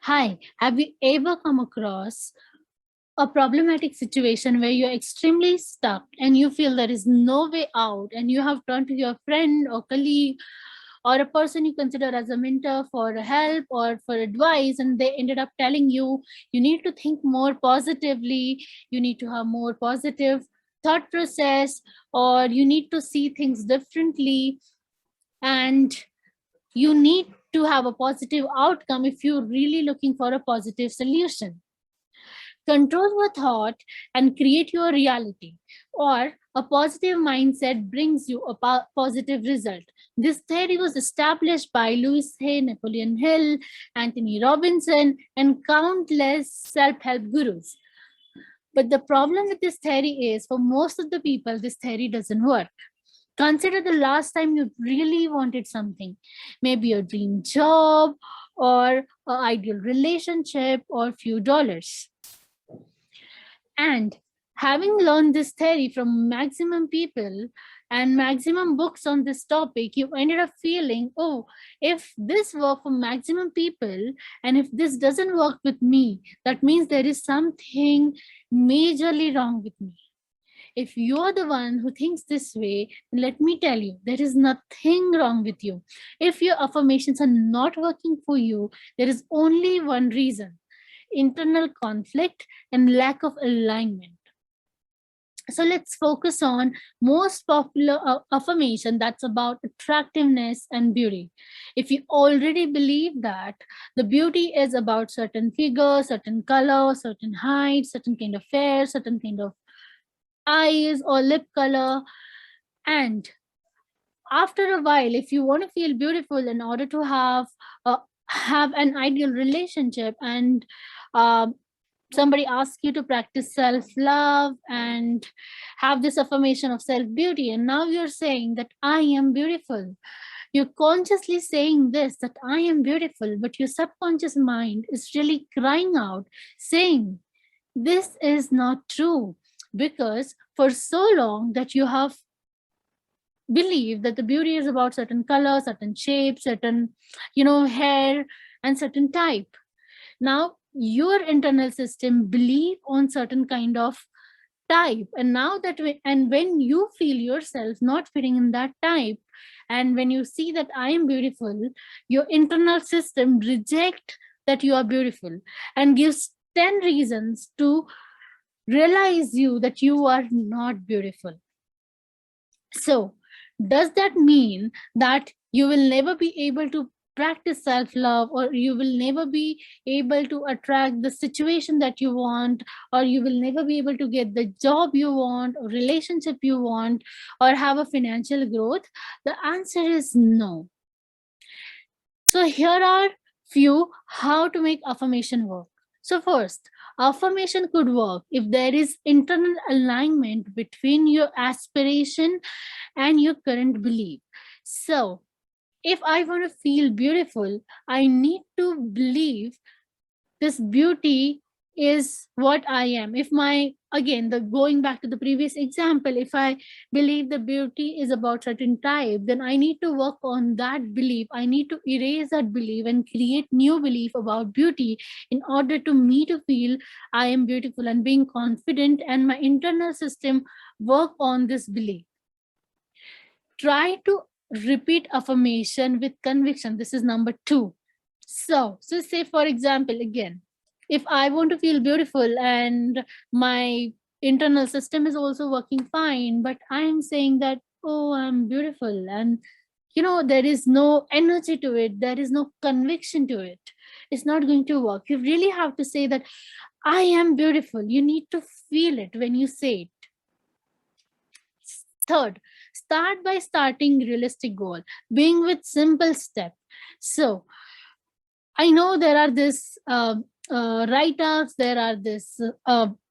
Hi, have you ever come across a problematic situation where you're extremely stuck and you feel there is no way out, and you have turned to your friend or colleague or a person you consider as a mentor for help or for advice, and they ended up telling you you need to think more positively, you need to have more positive thought process, or you need to see things differently, and you need to have a positive outcome if you're really looking for a positive solution. Control your thought and create your reality, or a positive mindset brings you a positive result. This theory was established by Louis Hay, Napoleon Hill, Anthony Robinson, and countless self-help gurus. But the problem with this theory is, for most of the people, this theory doesn't work. Consider the last time you really wanted something, maybe a dream job or an ideal relationship or few dollars. And having learned this theory from maximum people and maximum books on this topic, you ended up feeling, oh, if this worked for maximum people and if this doesn't work with me, that means there is something majorly wrong with me. If you're the one who thinks this way, let me tell you, there is nothing wrong with you. If your affirmations are not working for you, there is only one reason: internal conflict and lack of alignment. So let's focus on most popular affirmation that's about attractiveness and beauty. If you already believe that the beauty is about certain figure, certain color, certain height, certain kind of hair, certain kind of eyes or lip color, and after a while, if you want to feel beautiful in order to have an ideal relationship, and um, somebody asks you to practice self love and have this affirmation of self beauty, and now you're saying that I am beautiful. You're consciously saying this, that I am beautiful, but your subconscious mind is really crying out, saying this is not true, because for so long that you have believed that the beauty is about certain color, certain shape, certain hair, and certain type. Now your internal system believe on certain kind of type, and now that and when you feel yourself not fitting in that type, and when you see that I am beautiful, your internal system reject that you are beautiful and gives 10 reasons to realize you that you are not beautiful. So does that mean that you will never be able to practice self love, or you will never be able to attract the situation that you want, or you will never be able to get the job you want, or relationship you want, or have a financial growth? The answer is no. So here are few how to make affirmation work. So first, affirmation could work if there is internal alignment between your aspiration and your current belief. So if I want to feel beautiful, I need to believe this beauty is what I am. If my, again, the going back to the previous example, if I believe the beauty is about certain type, then I need to work on that belief. I need to erase that belief and create new belief about beauty in order to me to feel I am beautiful and being confident, and my internal system work on this belief. Try to repeat affirmation with conviction. This is number 2. So say for example, again, if I want to feel beautiful and my internal system is also working fine, but I am saying that, oh, I'm beautiful, and there is no energy to it, there is no conviction to it, it's not going to work. You really have to say that I am beautiful. You need to feel it when you say it. Third, start by starting realistic goal, being with simple step. So I know there are this write-ups, there are this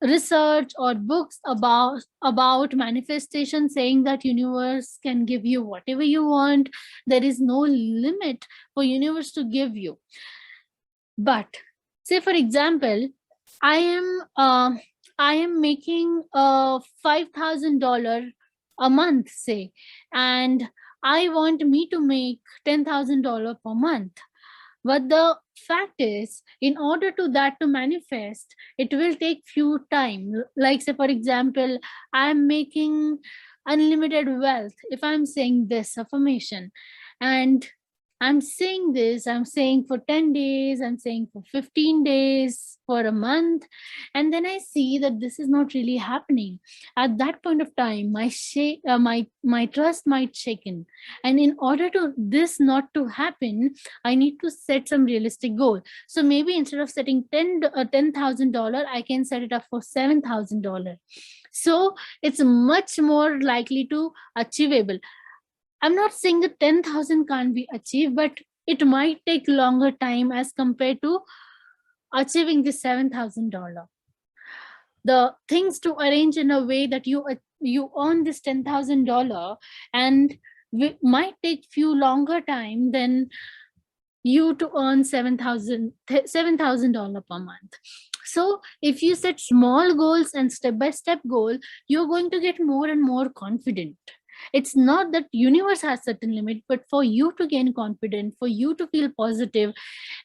research or books about manifestation, saying that universe can give you whatever you want. There is no limit for universe to give you. But say for example, I am making $5,000 a month, say, and I want me to make $10,000 per month. But the fact is, in order to that to manifest, it will take few time. Like say, for example, I'm making unlimited wealth. If I'm saying this affirmation, and I'm saying this, I'm saying for 10 days, I'm saying for 15 days, for a month, and then I see that this is not really happening. At that point of time, my trust might shaken. And in order to this not to happen, I need to set some realistic goal. So maybe instead of setting $10,000, I can set it up for $7,000. So it's much more likely to achievable. I'm not saying that 10,000 can't be achieved, but it might take longer time as compared to achieving the $7,000. The things to arrange in a way that you earn this $10,000, and might take few longer time than you to earn $7,000 per month. So if you set small goals and step by step goal, you're going to get more and more confident. It's not that universe has certain limit, but for you to gain confidence, for you to feel positive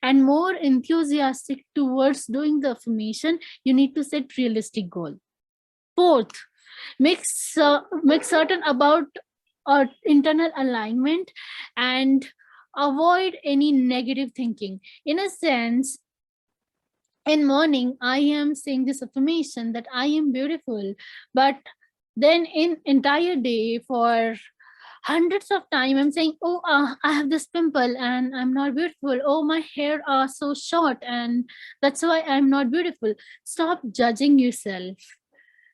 and more enthusiastic towards doing the affirmation, you need to set realistic goal. Fourth, make certain about internal alignment and avoid any negative thinking. In a sense, in morning I am saying this affirmation that I am beautiful, but then in entire day for hundreds of time I'm saying, oh, I have this pimple and I'm not beautiful. Oh, my hair are so short and that's why I'm not beautiful. Stop judging yourself.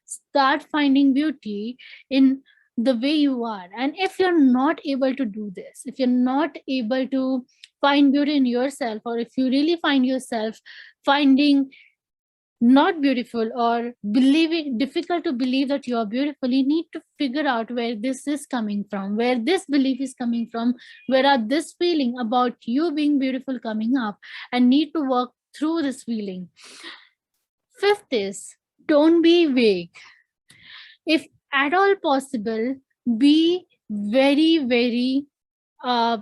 Start finding beauty in the way you are. And if you're not able to do this, if you're not able to find beauty in yourself, or if you really find yourself finding not beautiful or believing difficult to believe that you are beautiful, you need to figure out where this is coming from, where this belief is coming from, where are this feeling about you being beautiful coming up, and need to work through this feeling. Fifth is, don't be vague. If at all possible, be uh,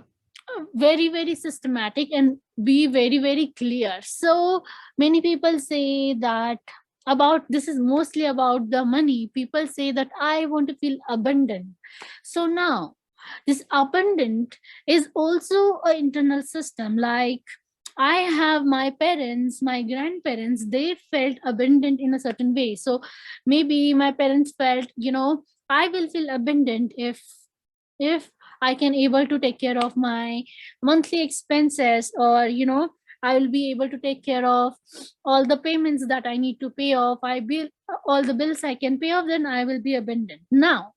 very systematic and be very clear. So many people say that about this is mostly about the money. People say that I want to feel abundant. So now this abundant is also an internal system. Like I have my parents, my grandparents, they felt abundant in a certain way. So maybe my parents felt, I will feel abundant if I can able to take care of my monthly expenses, or I will be able to take care of all the payments that I need to pay off. I bill all the bills I can pay off, then I will be abundant. Now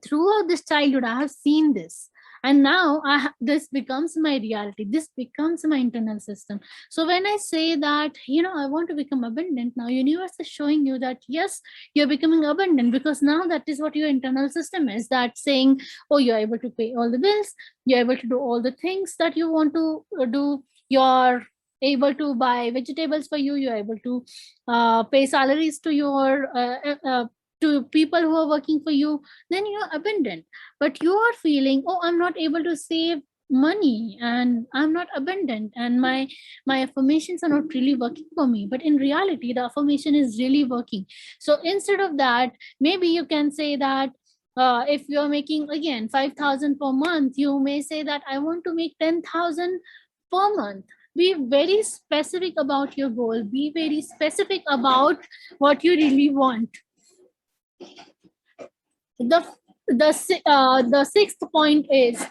throughout this childhood I have seen this, and now this becomes my reality, this becomes my internal system. So when I say that I want to become abundant, now universe is showing you that yes, you're becoming abundant, because now that is what your internal system is, that saying, oh, you're able to pay all the bills, you're able to do all the things that you want to do, you're able to buy vegetables for you, you're able to pay salaries to your to people who are working for you, then you're abundant. But you are feeling, oh, I'm not able to save money and I'm not abundant, and my affirmations are not really working for me. But in reality the affirmation is really working. So instead of that, maybe you can say that if you're making again 5,000 per month, you may say that I want to make 10,000 per month. Be very specific about your goal, be very specific about what you really want. The sixth point is,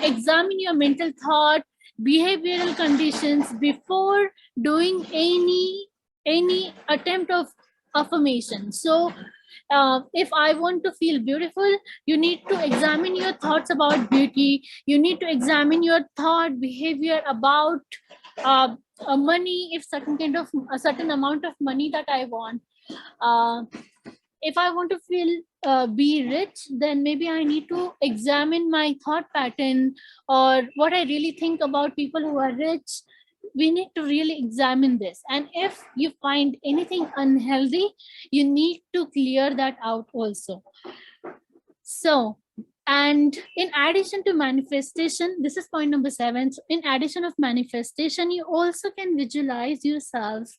examine your mental thought, behavioral conditions before doing any attempt of affirmation. So if I want to feel beautiful, you need to examine your thoughts about beauty, you need to examine your thought behavior about uh, money. If certain kind of a certain amount of money that I want, uh, if I want to feel be rich, then maybe I need to examine my thought pattern, or what I really think about people who are rich. We need to really examine this, and if you find anything unhealthy, you need to clear that out also. So And in addition to manifestation, this is point number 7. So in addition of manifestation, you also can visualize yourself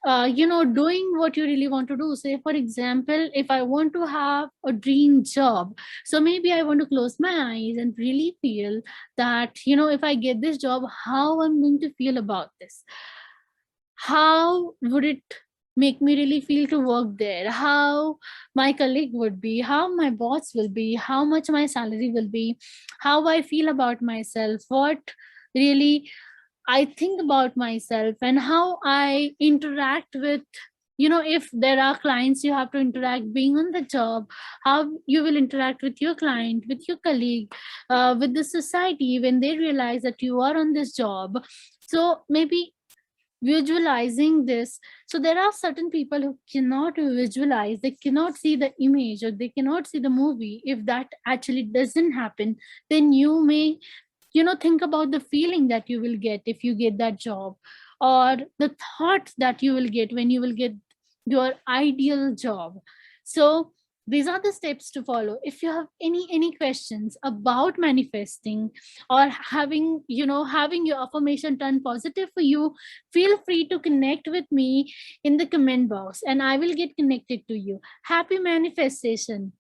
doing what you really want to do. Say for example, if I want to have a dream job, so maybe I want to close my eyes and really feel that, if I get this job, how I'm going to feel about this, how would it make me really feel to work there, how my colleague would be, how my boss will be, how much my salary will be, how I feel about myself, what really I think about myself, and how I interact with, if there are clients you have to interact being on the job, how you will interact with your client, with your colleague, with the society when they realize that you are on this job. So maybe visualizing this. So there are certain people who cannot visualize, they cannot see the image or they cannot see the movie. If that actually doesn't happen, then you may think about the feeling that you will get if you get that job, or the thoughts that you will get when you will get your ideal job. So these are the steps to follow. If you have any questions about manifesting, or having your affirmation turn positive for you, feel free to connect with me in the comment box and I will get connected to you. Happy manifestation.